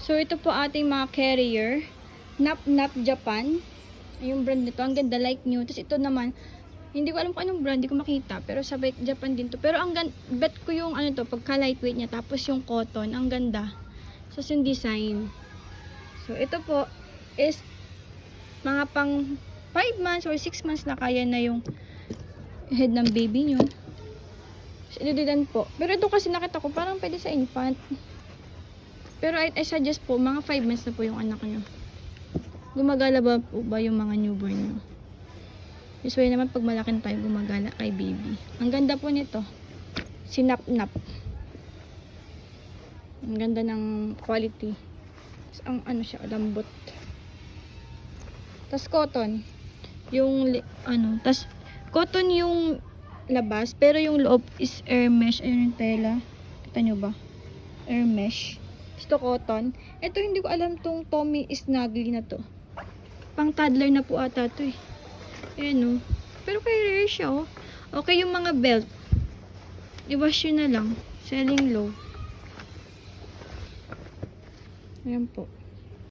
So, ito po ating mga carrier. Nap Nap Japan. Yung brand nito. Ang ganda, like new. Tapos ito naman, hindi ko alam kung anong brand, hindi ko makita. Pero sa Japan din to. Pero ang bet ko yung ano to, pagka lightweight niya. Tapos yung cotton, ang ganda. So, yung design. So, ito po is mga pang 5 months or 6 months na kaya na yung head ng baby nyo. So, idididan po. Pero ito kasi nakita ko, parang pwede sa infant. Pero I suggest po, mga 5 months na po yung anak nyo. Gumagala ba po ba yung mga newborn nyo? Usually naman pag malaki na tayo, gumagala kay baby. Ang ganda po nito. Sinap Nap. Ang ganda ng quality. Tapos ang ano siya, lambot. Tapos cotton. Yung ano, tapos cotton yung labas, pero yung loob is air mesh. Ayun yung tela. Kita nyo ba? Air mesh. Ito cotton. Ito hindi ko alam tong Tommy Snugly na to. Pang toddler na po ata to eh. Ayan o. Pero kay rare siya oh. Okay yung mga belt. I-wash yun na lang. Selling low. Ayan po.